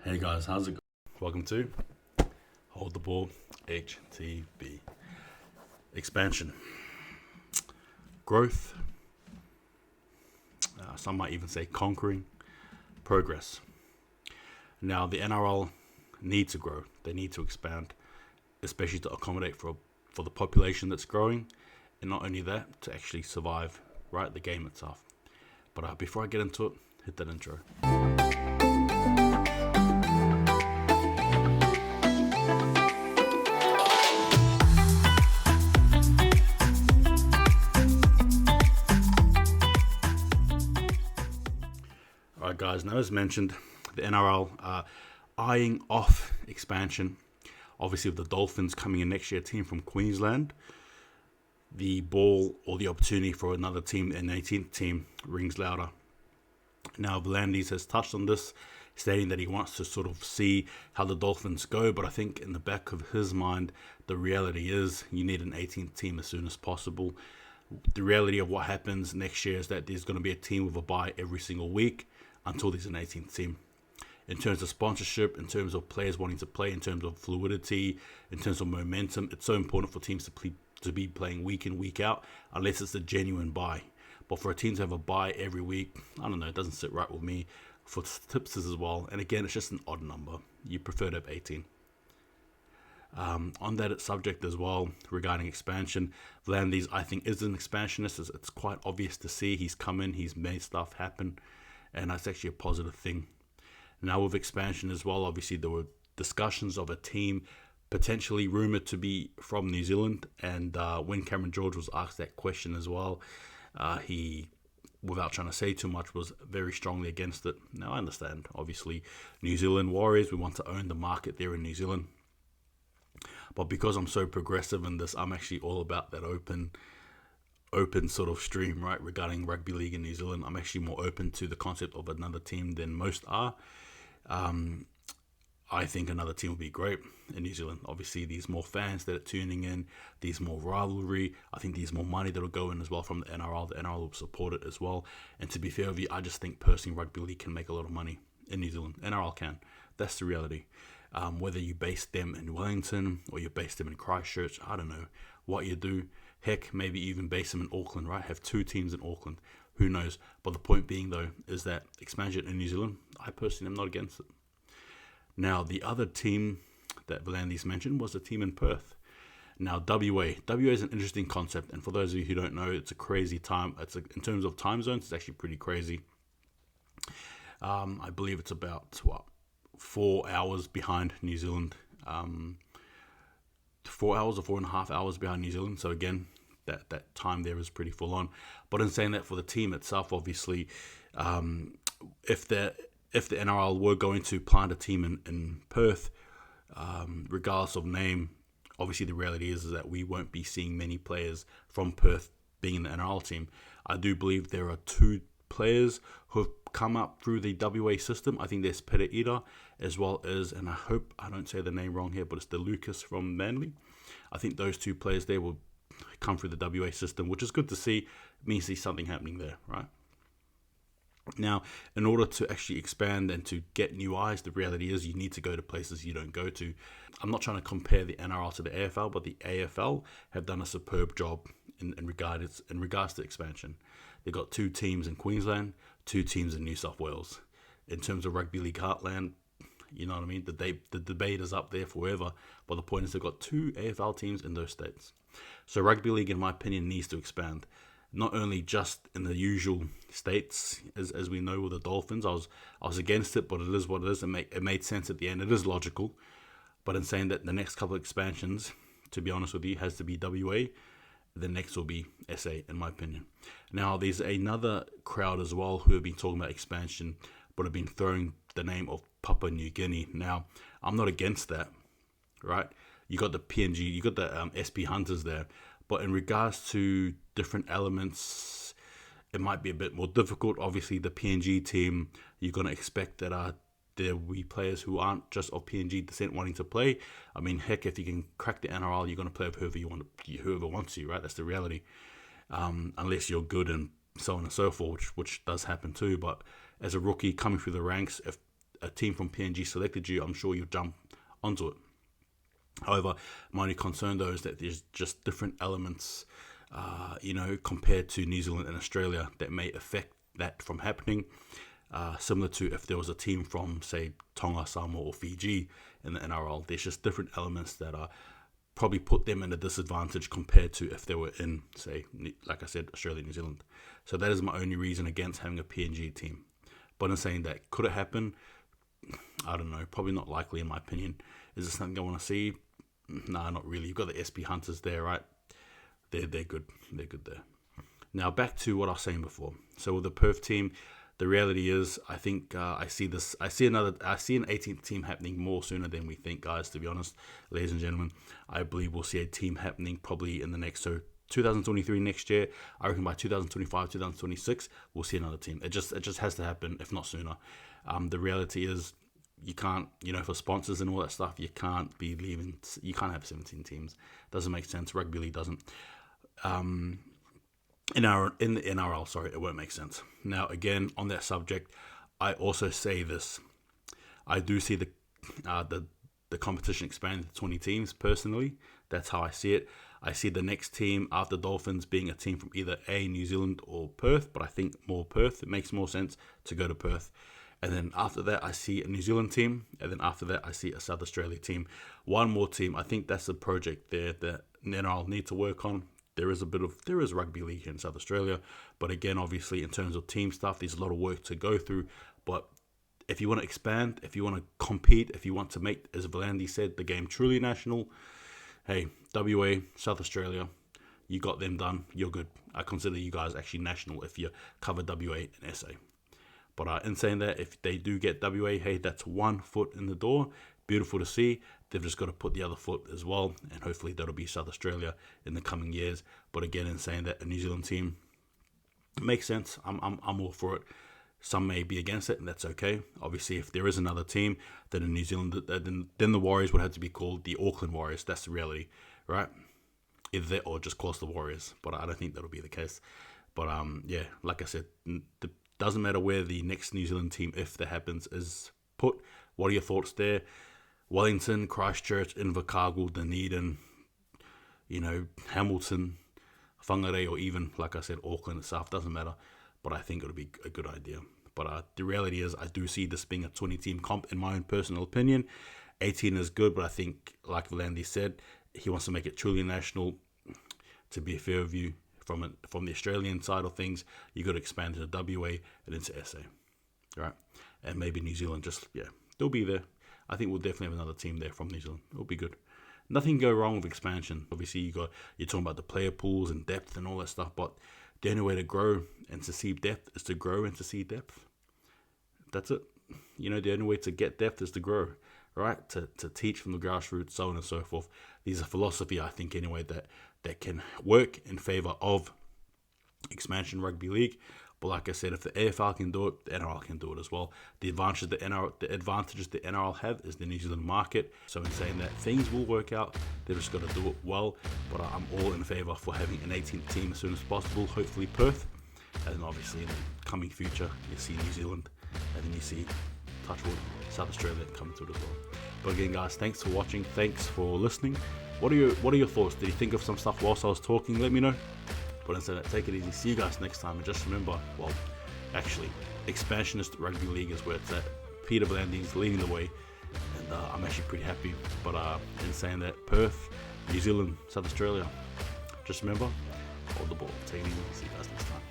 Hey guys, how's it going? Welcome to Hold the Ball HTB. Expansion, growth, some might even say conquering, progress. Now, the NRL need to grow, they need to expand, especially to accommodate for the population that's growing, and not only that, to actually survive, right, the game itself. But before I get into it, hit that intro. Alright, guys, now as mentioned, the NRL are eyeing off expansion. Obviously, with the Dolphins coming in next year, a team from Queensland, the ball or the opportunity for another team, an 18th team, rings louder. Now, V'landys has touched on this, stating that he wants to sort of see how the Dolphins go, but I think in the back of his mind, the reality is you need an 18th team as soon as possible. The reality of what happens next year is that there's going to be a team with a bye every single week until there's an 18th team. In terms of sponsorship, in terms of players wanting to play, in terms of fluidity, in terms of momentum, it's so important for teams to be playing week in, week out, unless it's a genuine bye. But for a team to have a bye every week, I don't know, it doesn't sit right with me. For tipsters as well, and again, it's just an odd number. You prefer to have 18. On that subject as well, regarding expansion, V'landys, I think, is an expansionist. It's quite obvious to see. He's come in, he's made stuff happen, and that's actually a positive thing. Now with expansion as well, obviously there were discussions of a team potentially rumoured to be from New Zealand, and when Cameron George was asked that question as well, he, without trying to say too much, was very strongly against it. Now I understand, obviously, New Zealand Warriors, we want to own the market there in New Zealand. But because I'm so progressive in this, I'm actually all about that open sort of stream, right, regarding rugby league in New Zealand. I'm actually more open to the concept of another team than most are. I think another team would be great in New Zealand. Obviously, there's more fans that are tuning in. There's more rivalry. I think there's more money that will go in as well from the NRL. The NRL will support it as well. And to be fair with you, I just think personally rugby league can make a lot of money in New Zealand. NRL can. That's the reality. Whether you base them in Wellington or you base them in Christchurch, I don't know what you do. Heck, maybe even base them in Auckland, right? Have two teams in Auckland. Who knows? But the point being, though, is that expansion in New Zealand, I personally am not against it. Now, the other team that V'landys mentioned was the team in Perth. Now, WA. WA is an interesting concept, and for those of you who don't know, it's a crazy time. In terms of time zones, it's actually pretty crazy. I believe it's about, 4 hours behind New Zealand. 4 hours or 4.5 hours behind New Zealand. So again, that time there is pretty full on. But in saying that, for the team itself, obviously, if the NRL were going to plant a team in Perth, regardless of name, obviously the reality is that we won't be seeing many players from Perth being in the NRL team. I do believe there are two players who have come up through the WA system. I think there's Pereira as well as, and I hope I don't say the name wrong here, but it's the Lucas from Manly. I think those two players there will come through the WA system, which is good to see. It means there's something happening there, right? Now, in order to actually expand and to get new eyes, the reality is you need to go to places you don't go to. I'm not trying to compare the NRL to the AFL, but the AFL have done a superb job in regards to expansion. They've got two teams in Queensland, two teams in New South Wales. In terms of rugby league heartland, you know what I mean? The debate is up there forever, but the point is they've got two AFL teams in those states. So rugby league, in my opinion, needs to expand. Not only just in the usual states, as we know with the Dolphins. I was against it, but it is what it is. It made sense at the end. It is logical. But in saying that, the next couple of expansions, to be honest with you, has to be WA. The next will be SA, in my opinion. Now, there's another crowd as well who have been talking about expansion, but have been throwing the name of Papua New Guinea. Now, I'm not against that, right? You got the PNG, you got the SP Hunters there. But in regards to different elements, it might be a bit more difficult. Obviously, the PNG team, you're going to expect that there will be players who aren't just of PNG descent wanting to play. I mean, heck, if you can crack the NRL, you're going to play with whoever wants you, right? That's the reality. Unless you're good and so on and so forth, which does happen too. But as a rookie coming through the ranks, if a team from PNG selected you, I'm sure you'll jump onto it. However, my only concern though is that there's just different elements, compared to New Zealand and Australia that may affect that from happening. Similar to if there was a team from, say, Tonga, Samoa, or Fiji in the NRL, there's just different elements that are probably put them in a disadvantage compared to if they were in, say, like I said, Australia, New Zealand. So that is my only reason against having a PNG team. But in saying that, could it happen? I don't know. Probably not likely in my opinion. Is this something I want to see? Nah, not really. You've got the SP Hunters there, right? They're good. They're good there. Now back to what I was saying before. So with the Perth team, the reality is, I think I see an 18th team happening more sooner than we think, guys. To be honest, ladies and gentlemen, I believe we'll see a team happening probably in the next 2023 next year. I reckon by 2025, 2026, we'll see another team. It just has to happen, if not sooner. The reality is, you can't, for sponsors and all that stuff, you can't be leaving. You can't have 17 teams. Doesn't make sense. Rugby league doesn't. In the NRL, sorry, it won't make sense. Now, again, on that subject, I also say this: I do see the competition expanding to 20 teams. Personally, that's how I see it. I see the next team after Dolphins being a team from either New Zealand or Perth, but I think more Perth. It makes more sense to go to Perth. And then after that, I see a New Zealand team, and then after that, I see a South Australia team. One more team. I think that's a project there that NRL need to work on. There is rugby league here in South Australia, but again, obviously, in terms of team stuff, there's a lot of work to go through. But if you want to expand, if you want to compete, if you want to make, as Valandi said, the game truly national, hey, WA, South Australia, you got them done. You're good. I consider you guys actually national if you cover WA and SA. But in saying that, if they do get WA, hey, that's one foot in the door. Beautiful to see. They've just got to put the other foot as well, and hopefully that'll be South Australia in the coming years. But again, in saying that, a New Zealand team makes sense. I'm all for it. Some may be against it, and that's okay. Obviously, if there is another team, then in New Zealand, then the Warriors would have to be called the Auckland Warriors. That's the reality, right? Either that or just call us the Warriors. But I don't think that'll be the case. But yeah, like I said, it doesn't matter where the next New Zealand team, if that happens, is put. What are your thoughts there? Wellington, Christchurch, Invercargill, Dunedin, Hamilton, Whangarei, or even, like I said, Auckland itself, doesn't matter. But I think it'll be a good idea. But the reality is, I do see this being a 20-team comp, in my own personal opinion. 18 is good, but I think, like Valandi said, he wants to make it truly national. To be fair with you, from the Australian side of things, you got to expand to WA and into SA, right? And maybe New Zealand, they'll be there. I think we'll definitely have another team there from New Zealand. It'll be good. Nothing can go wrong with expansion. Obviously, you're talking about the player pools and depth and all that stuff, but the only way to grow and to see depth is to grow and to see depth. That's it. The only way to get depth is to grow, right? To teach from the grassroots, so on and so forth. These are philosophy, I think, anyway, that can work in favour of expansion rugby league. But like I said, if the AFL can do it, the NRL can do it as well. The advantages the NRL have is the New Zealand market. So in saying that, things will work out. They've just got to do it well. But I'm all in favour for having an 18th team as soon as possible. Hopefully Perth. And then obviously in the coming future, you see New Zealand. And then you see, touchwood, South Australia coming to it as well. But again, guys, thanks for watching. Thanks for listening. What are your thoughts? Did you think of some stuff whilst I was talking? Let me know. But instead of that, take it easy. See you guys next time. And just remember, expansionist rugby league is where it's at. Peter Valandi's leading the way. And I'm actually pretty happy. But in saying that, Perth, New Zealand, South Australia, just remember, hold the ball. Take it easy. See you guys next time.